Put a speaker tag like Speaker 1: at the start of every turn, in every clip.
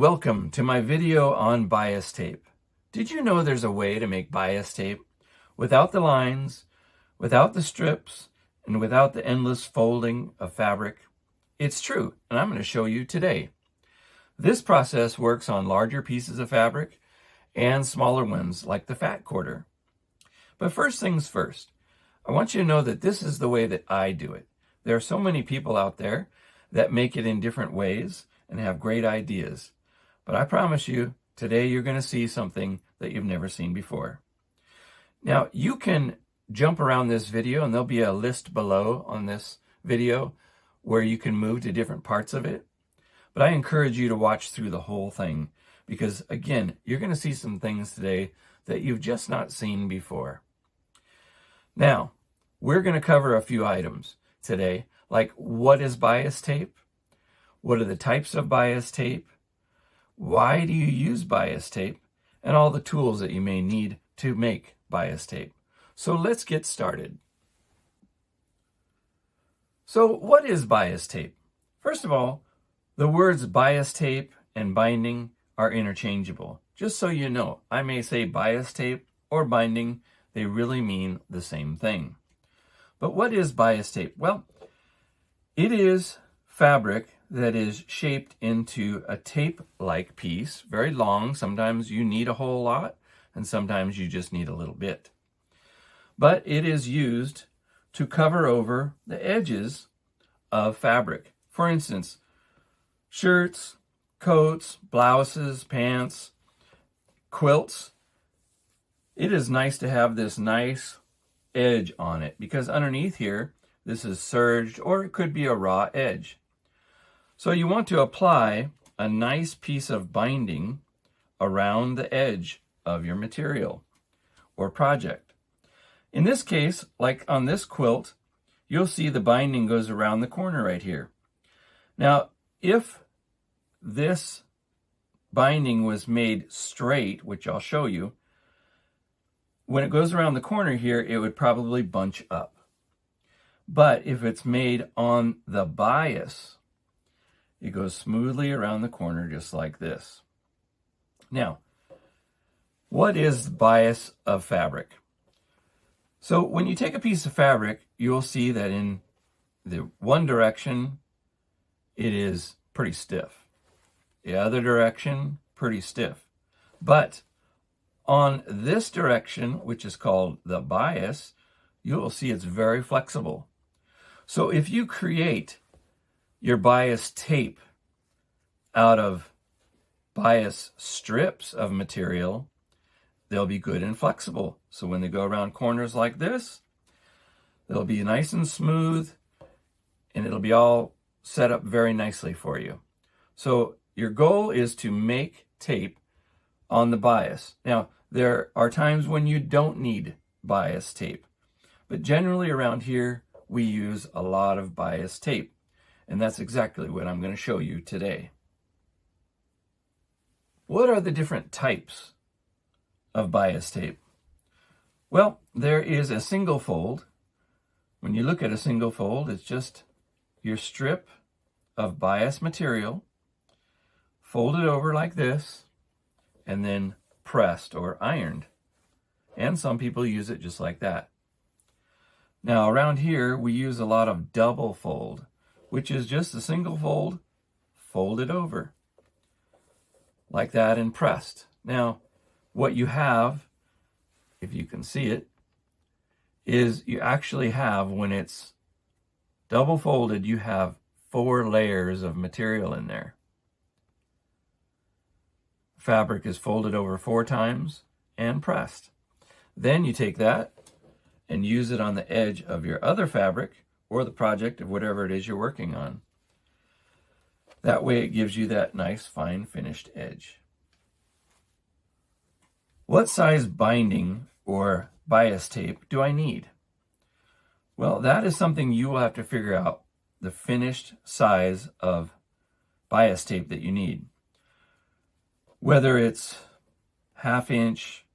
Speaker 1: welcome to my video on bias tape. Did you know there's a way to make bias tape without the lines, without the strips, and without the endless folding of fabric? It's true, and I'm going to show you today. This process works on larger pieces of fabric and smaller ones like the fat quarter. But first things first, I want you to know that this is the way that I do it. There are so many people out there that make it in different ways and have great ideas. But I promise you, today you're going to see something that you've never seen before. Now, you can jump around this video, and there'll be a list below on this video where you can move to different parts of it. But I encourage you to watch through the whole thing because, again, you're going to see some things today that you've just not seen before. Now, we're going to cover a few items today, like what is bias tape? What are the types of bias tape? Why do you use bias tape? And all the tools that you may need to make bias tape. So let's get started. So what is bias tape? First of all, the words bias tape and binding are interchangeable. Just so you know, I may say bias tape or binding, they really mean the same thing. But what is bias tape? Well, it is fabric that is shaped into a tape-like piece, very long. Sometimes you need a whole lot, and sometimes you just need a little bit. But it is used to cover over the edges of fabric. For instance, shirts, coats, blouses, pants, quilts. It is nice to have this nice edge on it because underneath here, this is serged, or it could be a raw edge. So you want to apply a nice piece of binding around the edge of your material or project. In this case, like on this quilt, you'll see the binding goes around the corner right here. Now, if this binding was made straight, which I'll show you, when it goes around the corner here, it would probably bunch up. But if it's made on the bias, it goes smoothly around the corner just like this. Now, what is the bias of fabric? So when you take a piece of fabric, you'll see that in the one direction, it is pretty stiff. The other direction, pretty stiff. But on this direction, which is called the bias, you'll see it's very flexible. So if you create your bias tape out of bias strips of material, they'll be good and flexible. So when they go around corners like this, they'll be nice and smooth, and it'll be all set up very nicely for you. So your goal is to make tape on the bias. Now, there are times when you don't need bias tape, but generally around here, we use a lot of bias tape. And that's exactly what I'm going to show you today. What are the different types of bias tape? Well, there is a single fold. When you look at a single fold, it's just your strip of bias material folded over like this and then pressed or ironed. And some people use it just like that. Now around here, we use a lot of double fold, which is just a single fold, folded over, like that and pressed. Now, what you have, if you can see it, is you actually have, when it's double folded, you have 4 layers of material in there. Fabric is folded over 4 times and pressed. Then you take that and use it on the edge of your other fabric or the project of whatever it is you're working on. That way it gives you that nice, fine, finished edge. What size binding or bias tape do I need? Well, that is something you will have to figure out, the finished size of bias tape that you need. Whether it's 1/2 inch,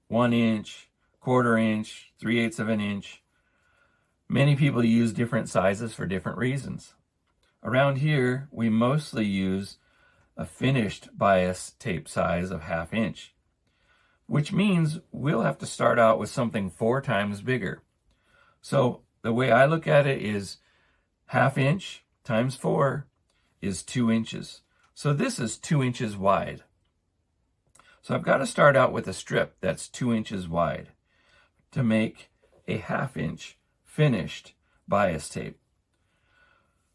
Speaker 1: 1 inch, 1/4 inch, 3/8 of an inch, many people use different sizes for different reasons. Around here, we mostly use a finished bias tape size of 1/2 inch, which means we'll have to start out with something 4 times bigger. So the way I look at it is 1/2 inch times 4 is 2 inches. So this is 2 inches wide. So I've got to start out with a strip that's 2 inches wide to make a 1/2 inch finished bias tape.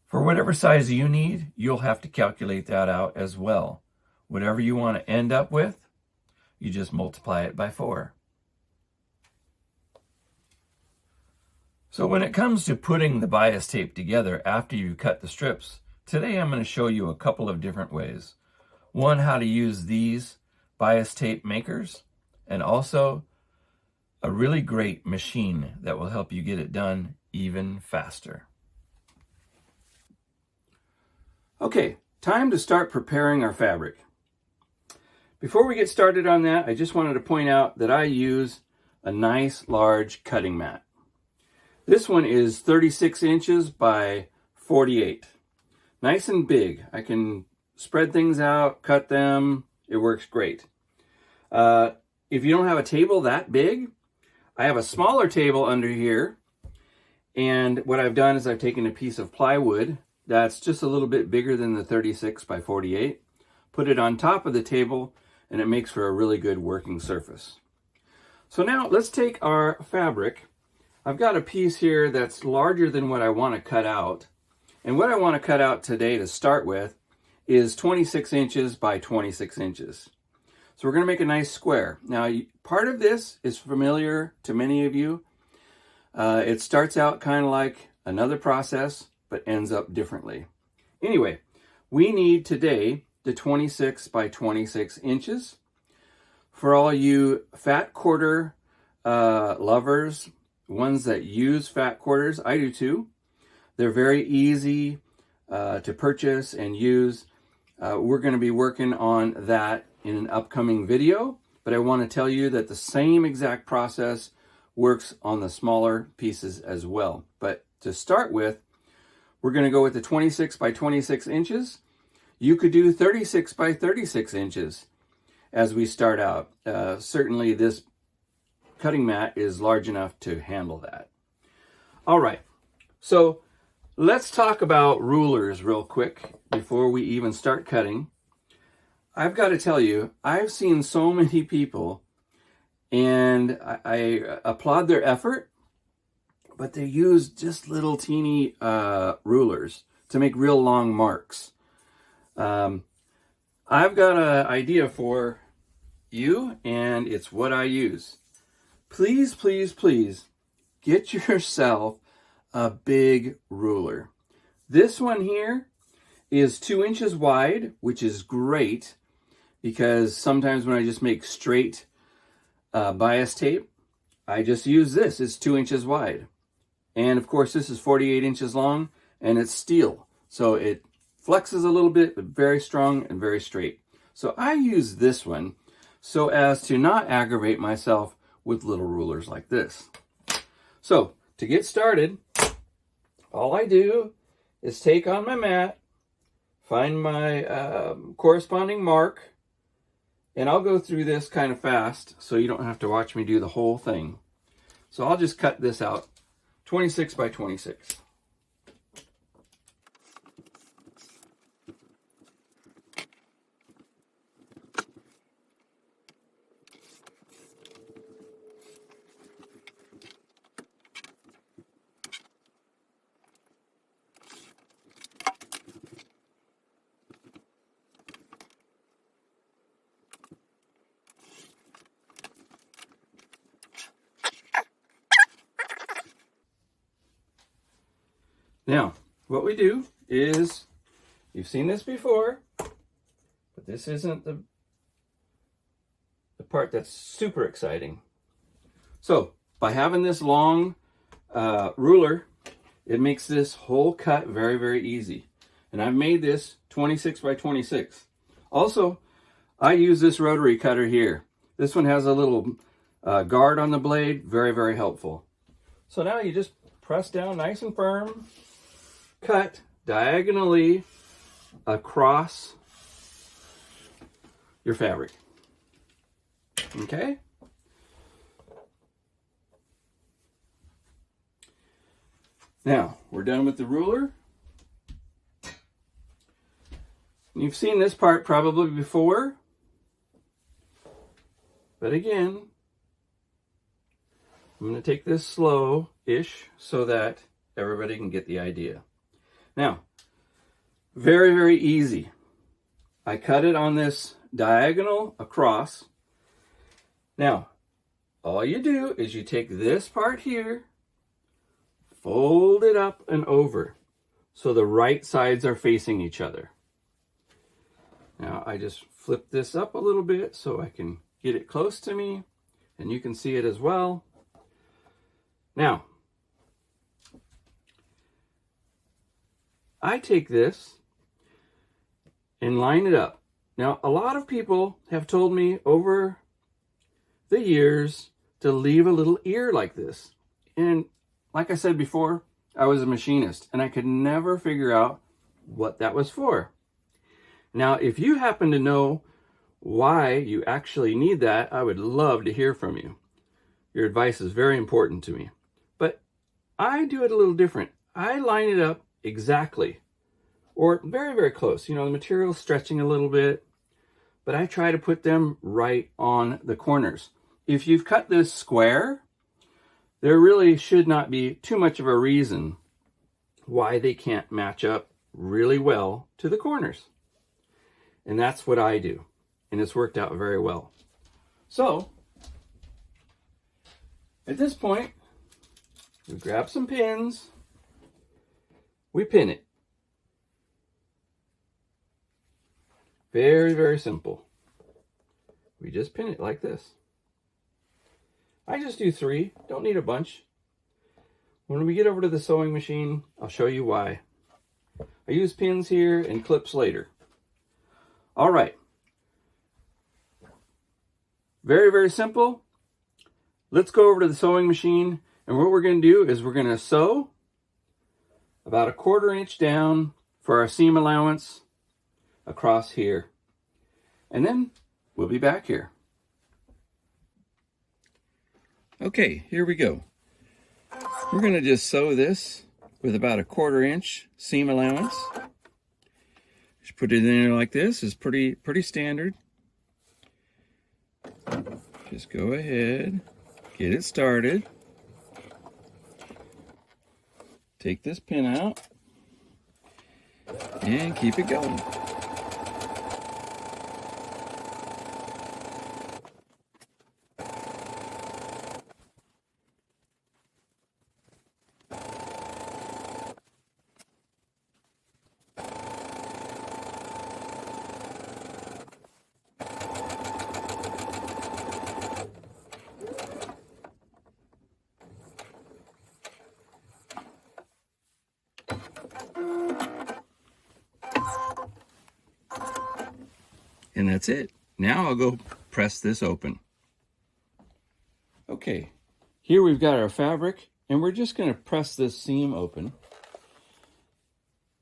Speaker 1: For whatever size you need, you'll have to calculate that out as well. Whatever you want to end up with, you just multiply it by 4. So when it comes to putting the bias tape together after you cut the strips, today I'm going to show you a couple of different ways. One, how to use these bias tape makers, and also a really great machine that will help you get it done even faster. Okay, time to start preparing our fabric. Before we get started on that, I just wanted to point out that I use a nice large cutting mat. This one is 36 inches by 48. Nice and big. I can spread things out, cut them. It works great. If you don't have a table that big, I have a smaller table under here. And what I've done is I've taken a piece of plywood that's just a little bit bigger than the 36 by 48, put it on top of the table, and it makes for a really good working surface. So now let's take our fabric. I've got a piece here that's larger than what I want to cut out. And what I want to cut out today to start with is 26 inches by 26 inches. So we're going to make a nice square. Now, part of this is familiar to many of you. It starts out kind of like another process, but ends up differently. Anyway, we need today the 26 by 26 inches. For all you fat quarter lovers, ones that use fat quarters, I do too. They're very easy to purchase and use. We're going to be working on that in an upcoming video, but I want to tell you that the same exact process works on the smaller pieces as well. But to start with, we're going to go with the 26 by 26 inches. You could do 36 by 36 inches as we start out. Certainly this cutting mat is large enough to handle that. All right, so let's talk about rulers real quick before we even start cutting. I've got to tell you, I've seen so many people, and I applaud their effort, but they use just little teeny rulers to make real long marks. I've got an idea for you, and it's what I use. Please, please, please get yourself a big ruler. This one here is 2 inches wide, which is great because sometimes when I just make straight bias tape, I just use this. It's 2 inches wide. And of course, this is 48 inches long, and it's steel. So it flexes a little bit, but very strong and very straight. So I use this one so as to not aggravate myself with little rulers like this. So to get started, all I do is take on my mat, find my corresponding mark, and I'll go through this kind of fast so you don't have to watch me do the whole thing. So I'll just cut this out, 26 by 26. Now, what we do is, you've seen this before, but this isn't the part that's super exciting. So, by having this long ruler, it makes this whole cut very, very easy. And I've made this 26 by 26. Also, I use this rotary cutter here. This one has a little guard on the blade, very, very helpful. So now you just press down nice and firm, cut diagonally across your fabric. Okay? Now, we're done with the ruler. You've seen this part probably before, but again, I'm going to take this slow-ish so that everybody can get the idea. Now, very, very easy. I cut it on this diagonal across. Now, all you do is you take this part here, fold it up and over so the right sides are facing each other. Now, I just flip this up a little bit so I can get it close to me, and you can see it as well. Now, I take this and line it up. Now, a lot of people have told me over the years to leave a little ear like this. And like I said before, I was a machinist and I could never figure out what that was for. Now, if you happen to know why you actually need that, I would love to hear from you. Your advice is very important to me. But I do it a little different. I line it up exactly, or very, very close. You know, the material's stretching a little bit, but I try to put them right on the corners. If you've cut this square, there really should not be too much of a reason why they can't match up really well to the corners. And that's what I do. And it's worked out very well. So, at this point, we grab some pins, we pin it. Very, very simple. We just pin it like this. I just do 3, don't need a bunch. When we get over to the sewing machine, I'll show you why. I use pins here and clips later. All right. Very, very simple. Let's go over to the sewing machine, and what we're going to do is we're going to sew about a 1/4 inch down for our seam allowance across here. And then we'll be back here. Okay, here we go. We're going to just sew this with about a 1/4 inch seam allowance. Just put it in there like this. It's pretty standard. Just go ahead, get it started. Take this pin out and keep it going. And that's it. Now I'll go press this open. Okay, here we've got our fabric, and we're just going to press this seam open.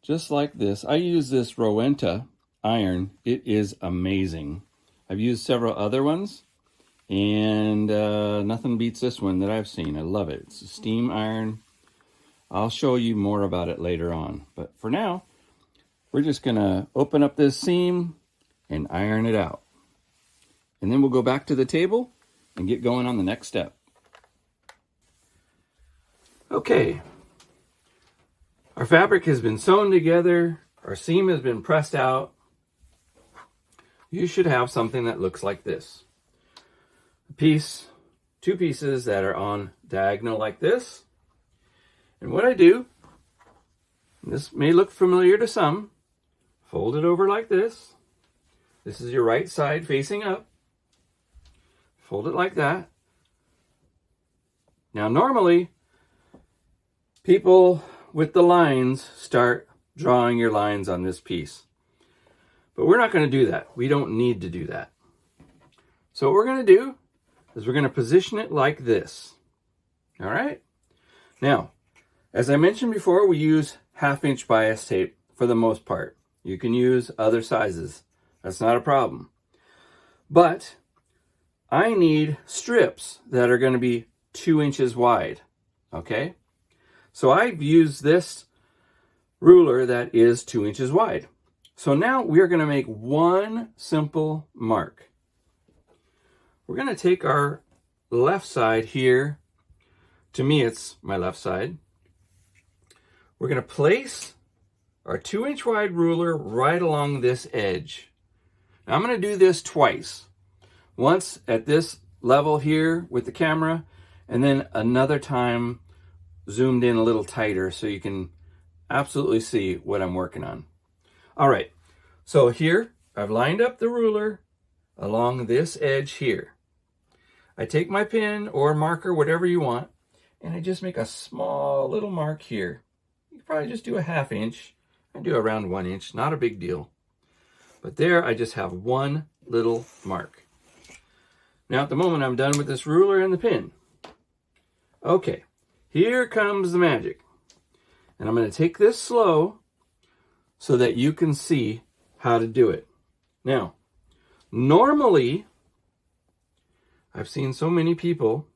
Speaker 1: Just like this. I use this Rowenta iron. It is amazing. I've used several other ones, and nothing beats this one that I've seen. I love it. It's a steam iron. I'll show you more about it later on. But for now, we're just going to open up this seam and iron it out. And then we'll go back to the table and get going on the next step. Okay. Our fabric has been sewn together. Our seam has been pressed out. You should have something that looks like this. A piece, 2 pieces that are on diagonal like this. And what I do, and this may look familiar to some, fold it over like this. This is your right side facing up. Fold it like that. Now normally, people with the lines start drawing your lines on this piece. But we're not going to do that. We don't need to do that. So what we're going to do is we're going to position it like this. All right? Now, as I mentioned before, we use 1/2 inch bias tape for the most part. You can use other sizes. That's not a problem. But I need strips that are going to be 2 inches wide, okay? So I've used this ruler that is 2 inches wide. So now we're going to make one simple mark. We're going to take our left side here. To me, it's my left side. We're going to place our 2-inch wide ruler right along this edge. Now I'm going to do this twice. Once at this level here with the camera, and then another time zoomed in a little tighter so you can absolutely see what I'm working on. All right, so here I've lined up the ruler along this edge here. I take my pen or marker, whatever you want, and I just make a small little mark here. You can probably just do a 1/2 inch. I do around 1 inch, not a big deal. But there I just have one little mark. Now at the moment I'm done with this ruler and the pin. Okay, here comes the magic. And I'm going to take this slow so that you can see how to do it. Now, normally, I've seen so many people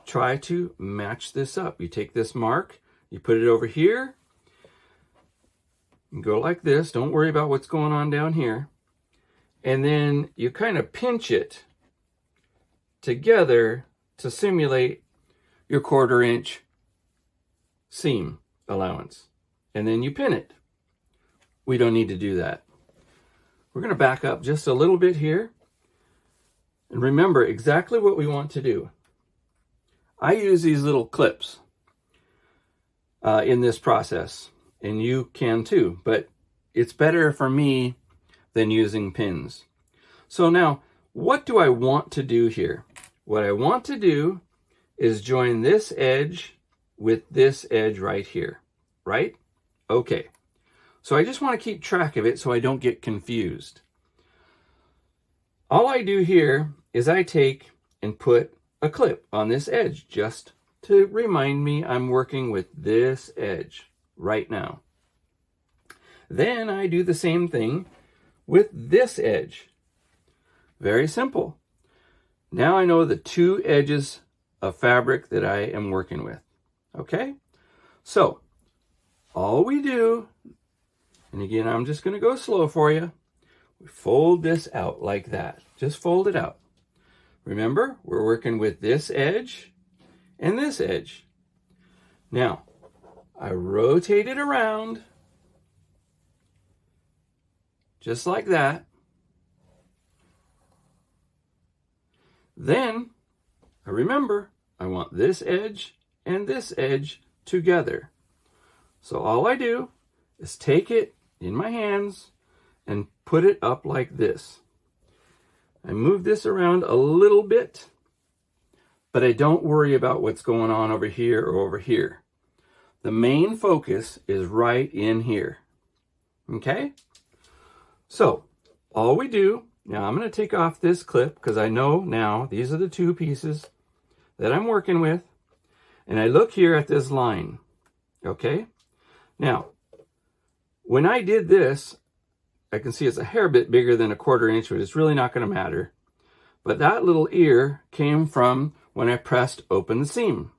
Speaker 1: try to match this up. You take this mark, you put it over here, and go like this. Don't worry about what's going on down here. And then you kind of pinch it together to simulate your 1/4 inch seam allowance. And then you pin it. We don't need to do that. We're going to back up just a little bit here. And remember exactly what we want to do. I use these little clips in this process, and you can too, but it's better for me than using pins. So now, what do I want to do here? What I want to do is join this edge with this edge right here, right? Okay. So I just want to keep track of it so I don't get confused. All I do here is I take and put a clip on this edge just to remind me I'm working with this edge right now. Then I do the same thing with this edge. Very simple. Now I know the 2 edges of fabric that I am working with. Okay? So, all we do, and again, I'm just going to go slow for you. We fold this out like that. Just fold it out. Remember, we're working with this edge and this edge. Now, I rotate it around just like that. Then, I remember, I want this edge and this edge together. So all I do is take it in my hands and put it up like this. I move this around a little bit, but I don't worry about what's going on over here or over here. The main focus is right in here. Okay? So, all we do, now I'm going to take off this clip because I know now these are the 2 pieces that I'm working with. And I look here at this line. Okay? Now, when I did this, I can see it's a hair bit bigger than a 1/4 inch, but it's really not going to matter. But that little ear came from when I pressed open the seam.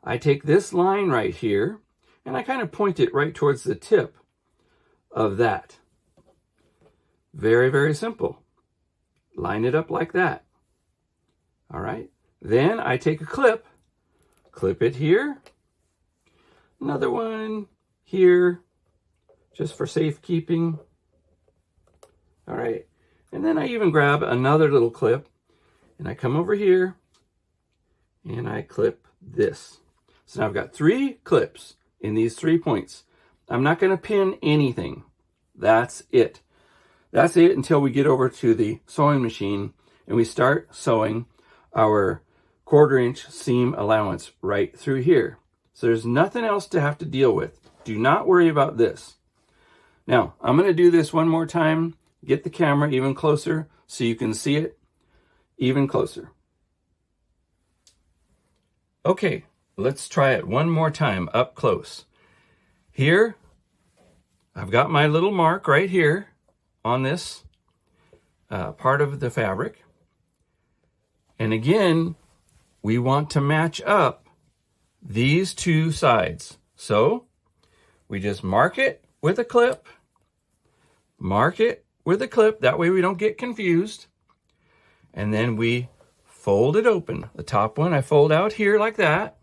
Speaker 1: I take this line right here, and I kind of point it right towards the tip of that. Very, very simple. Line it up like that. All right. Then I take a clip it here, another one here, just for safekeeping. All right. And then I even grab another little clip, and I come over here, and I clip this. So now I've got 3 clips in these 3 points. I'm not going to pin anything. That's it. That's it until we get over to the sewing machine and we start sewing our 1/4 inch seam allowance right through here. So there's nothing else to have to deal with. Do not worry about this. Now, I'm going to do this one more time. Get the camera even closer so you can see it even closer. Okay, let's try it one more time up close. Here, I've got my little mark right here on this. part of the fabric. And again, we want to match up these two sides. So we just mark it with a clip, mark it with a clip, that way we don't get confused. And then we fold it open. The top one I fold out here like that.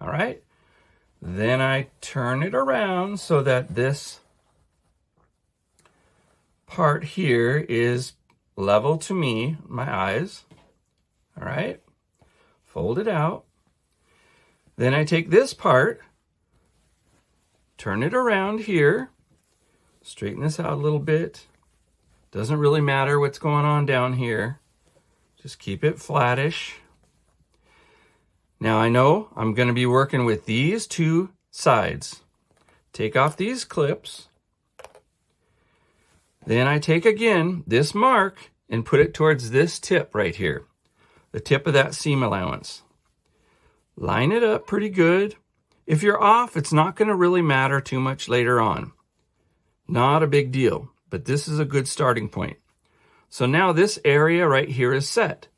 Speaker 1: All right. Then I turn it around so that this part here is level to me, my eyes. All right. Fold it out. Then I take this part, turn it around here, straighten this out a little bit. Doesn't really matter what's going on down here. Just keep it flattish. Now I know I'm going to be working with these two sides. Take off these clips. Then I take again this mark and put it towards this tip right here, the tip of that seam allowance. Line it up pretty good. If you're off, it's not going to really matter too much later on. Not a big deal, but this is a good starting point. So now this area right here is set.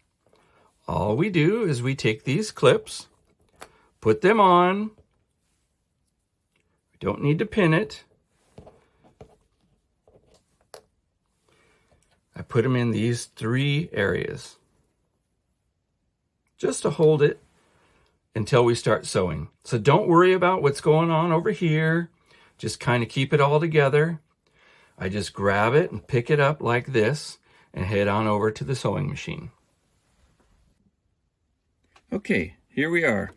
Speaker 1: All we do is we take these clips, put them on. We don't need to pin it. I put them in these three areas just to hold it until we start sewing. So don't worry about what's going on over here. Just kind of keep it all together. I just grab it and pick it up like this and head on over to the sewing machine. Okay, here we are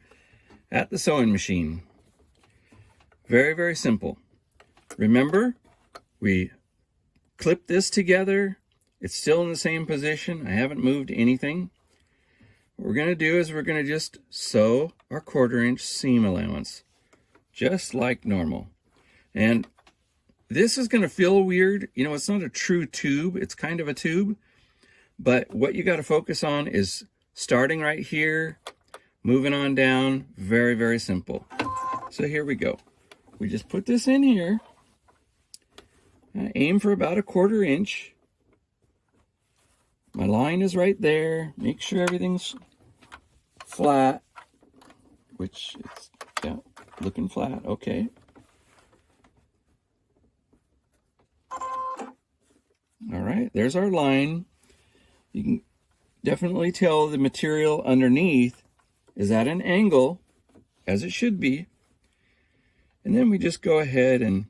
Speaker 1: at the sewing machine. Very, very simple. Remember, we clip this together. It's still in the same position. I haven't moved anything. What we're going to do is we're going to just sew our 1/4 inch seam allowance, just like normal. And this is going to feel weird. You know, it's not a true tube. It's kind of a tube. But what you got to focus on is starting right here, moving on down. Very, very simple. So here we go. We just put this in here. Aim for about a 1/4 inch. My line is right there. Make sure everything's flat, which it's, yeah, looking flat. Okay. All right, there's our line. You can definitely tell the material underneath is at an angle, as it should be. And then we just go ahead and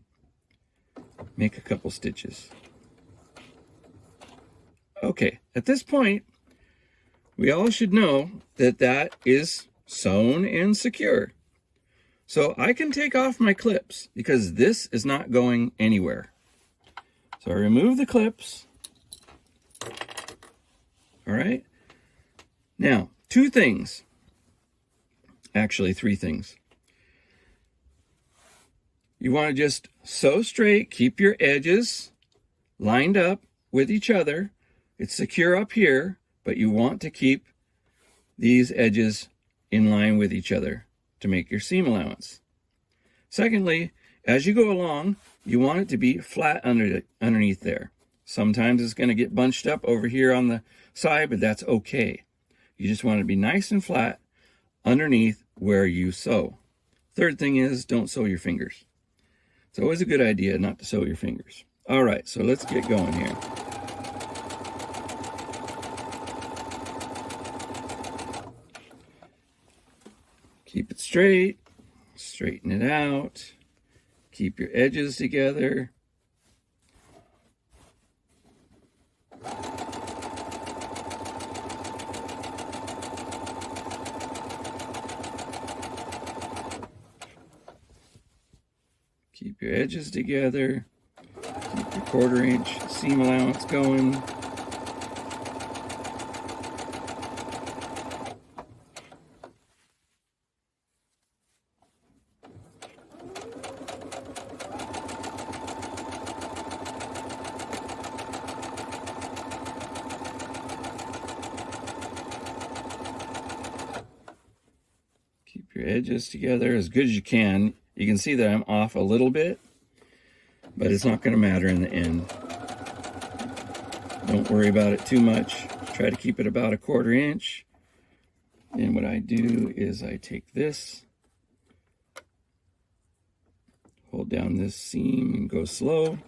Speaker 1: make a couple stitches. Okay, at this point, we all should know that that is sewn and secure. So I can take off my clips because this is not going anywhere. So I remove the clips. All right. Now, two things. Actually, three things. You want to just sew straight, keep your edges lined up with each other. It's secure up here, but you want to keep these edges in line with each other to make your seam allowance. Secondly, as you go along, you want it to be flat underneath there. Sometimes it's going to get bunched up over here on the side, but that's okay. You just want it to be nice and flat underneath where you sew. Third thing is, don't sew your fingers. It's always a good idea not to sew your fingers. All right, so let's get going here. Keep it straight, straighten it out, keep your edges together. Keep your edges together, keep your 1/4 inch seam allowance going. Keep your edges together as good as you can. You can see that I'm off a little bit, but it's not going to matter in the end. Don't worry about it too much. Try to keep it about 1/4 inch. And what I do is I take this, hold down this seam and go slow.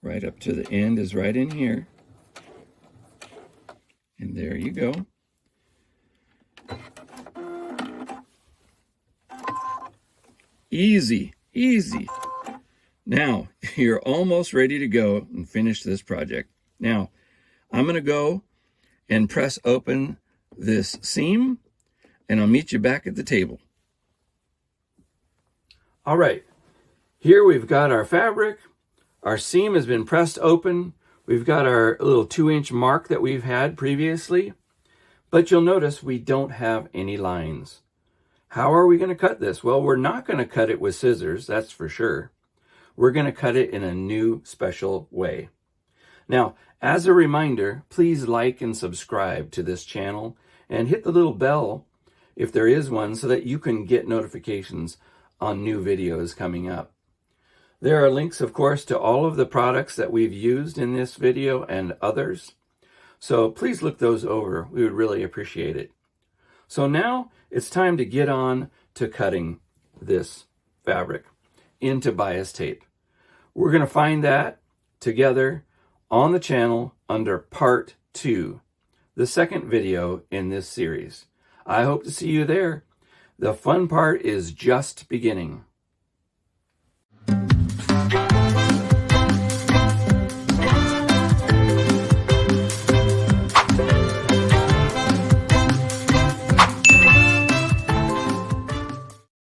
Speaker 1: Right up to the end is right in here. And there you go. Easy, easy. Now, you're almost ready to go and finish this project. Now, I'm going to go and press open this seam, and I'll meet you back at the table. All right, here we've got our fabric. Our seam has been pressed open. We've got our little 2-inch mark that we've had previously, but you'll notice we don't have any lines. How are we going to cut this? Well, we're not going to cut it with scissors, that's for sure. We're going to cut it in a new special way. Now, as a reminder, please like and subscribe to this channel and hit the little bell if there is one so that you can get notifications on new videos coming up. There are links, of course, to all of the products that we've used in this video and others. So please look those over. We would really appreciate it. So now it's time to get on to cutting this fabric into bias tape. We're going to find that together on the channel under part 2, the second video in this series. I hope to see you there. The fun part is just beginning.